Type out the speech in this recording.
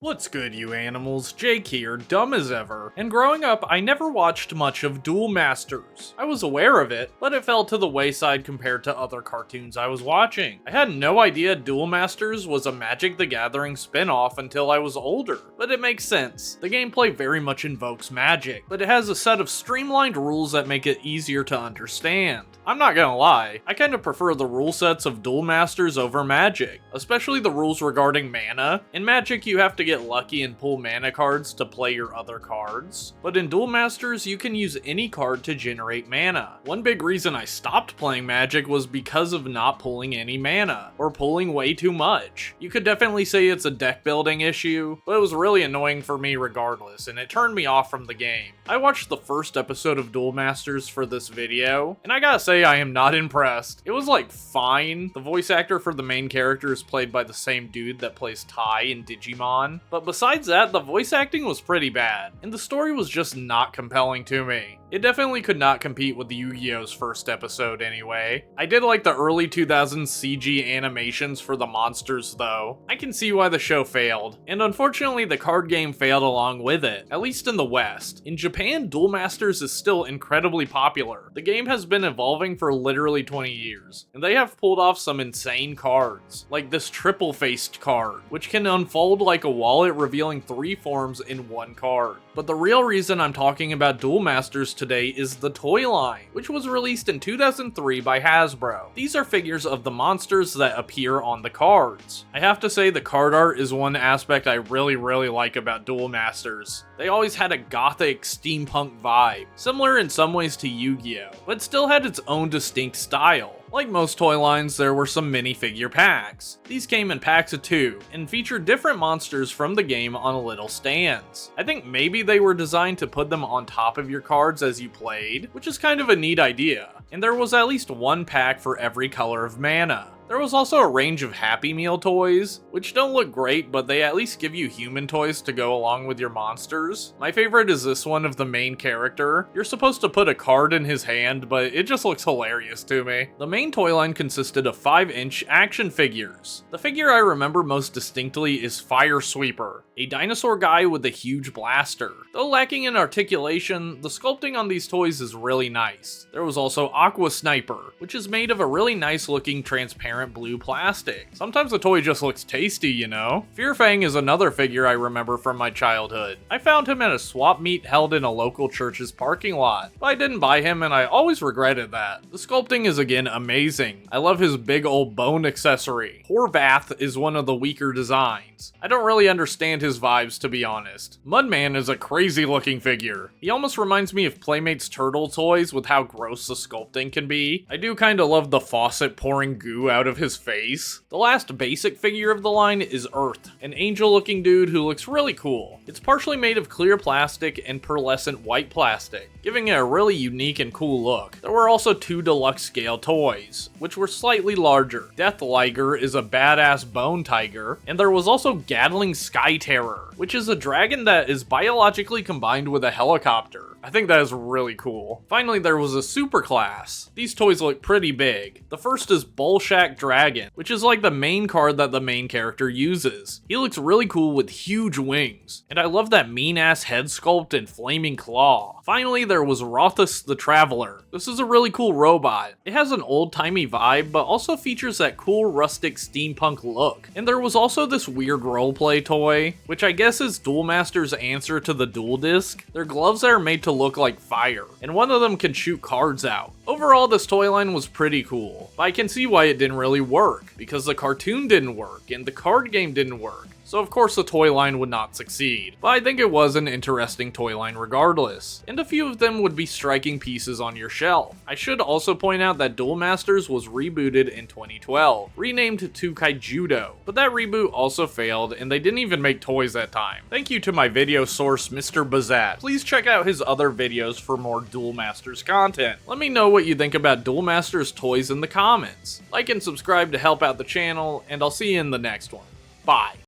What's good, you animals? Jake here, dumb as ever, and growing up, I never watched much of Duel Masters. I was aware of it, but it fell to the wayside compared to other cartoons I was watching. I had no idea Duel Masters was a Magic the Gathering spin-off until I was older, but it makes sense. The gameplay very much invokes magic, but it has a set of streamlined rules that make it easier to understand. I'm not gonna lie, I kinda prefer the rule sets of Duel Masters over Magic, especially the rules regarding mana. In Magic, you have to get lucky and pull mana cards to play your other cards, but in Duel Masters, you can use any card to generate mana. One big reason I stopped playing Magic was because of not pulling any mana, or pulling way too much. You could definitely say it's a deck building issue, but it was really annoying for me regardless, and it turned me off from the game. I watched the first episode of Duel Masters for this video, and I gotta say I am not impressed. It was like fine. The voice actor for the main character is played by the same dude that plays Tai in Digimon, but besides that, the voice acting was pretty bad, and the story was just not compelling to me. It definitely could not compete with Yu-Gi-Oh's first episode anyway. I did like the early 2000s CG animations for the monsters though. I can see why the show failed, and unfortunately the card game failed along with it, at least in the West. In Japan, Duel Masters is still incredibly popular. The game has been evolving for literally 20 years, and they have pulled off some insane cards, like this triple-faced card, which can unfold like a wallet revealing 3 forms in one card. But the real reason I'm talking about Duel Masters today is the toy line, which was released in 2003 by Hasbro. These are figures of the monsters that appear on the cards. I have to say the card art is one aspect I really like about Duel Masters. They always had a gothic steampunk vibe, similar in some ways to Yu-Gi-Oh, but still had its own distinct style. Like most toy lines, there were some minifigure packs. These came in packs of 2, and featured different monsters from the game on little stands. I think maybe they were designed to put them on top of your cards as you played, which is kind of a neat idea. And there was at least one pack for every color of mana. There was also a range of Happy Meal toys, which don't look great, but they at least give you human toys to go along with your monsters. My favorite is this one of the main character. You're supposed to put a card in his hand, but it just looks hilarious to me. The main toy line consisted of 5-inch action figures. The figure I remember most distinctly is Fire Sweeper, a dinosaur guy with a huge blaster. Though lacking in articulation, the sculpting on these toys is really nice. There was also Aqua Sniper, which is made of a really nice looking transparent blue plastic. Sometimes the toy just looks tasty, you know? Fear Fang is another figure I remember from my childhood. I found him at a swap meet held in a local church's parking lot, but I didn't buy him and I always regretted that. The sculpting is again amazing. I love his big old bone accessory. Horvath is one of the weaker designs. I don't really understand his vibes, to be honest. Mudman is a crazy looking figure. He almost reminds me of Playmate's turtle toys with how gross the sculpting can be. I do kinda love the faucet pouring goo out of his face. The last basic figure of the line is Earth, an angel looking dude who looks really cool. It's partially made of clear plastic and pearlescent white plastic, giving it a really unique and cool look. There were also 2 deluxe scale toys, which were slightly larger. Death Liger is a badass bone tiger, and there was also Gatling Sky Terror, which is a dragon that is biologically combined with a helicopter. I think that is really cool. Finally, there was a super class. These toys look pretty big. The first is Bolshak Dragon, which is like the main card that the main character uses. He looks really cool with huge wings, and I love that mean-ass head sculpt and flaming claw. Finally, there was Rothus the Traveler. This is a really cool robot. It has an old-timey vibe, but also features that cool rustic steampunk look. And there was also this weird roleplay toy, which I guess is Duel Masters' answer to the Duel Disk. Their gloves are made to look like fire, and one of them can shoot cards out. Overall, this toy line was pretty cool, but I can see why it didn't really work, because the cartoon didn't work, and the card game didn't work. So of course the toy line would not succeed, but I think it was an interesting toy line regardless, and a few of them would be striking pieces on your shelf. I should also point out that Duel Masters was rebooted in 2012, renamed to Kaijudo, but that reboot also failed and they didn't even make toys that time. Thank you to my video source Mr. Bazat. Please check out his other videos for more Duel Masters content. Let me know what you think about Duel Masters toys in the comments. Like and subscribe to help out the channel, and I'll see you in the next one. Bye.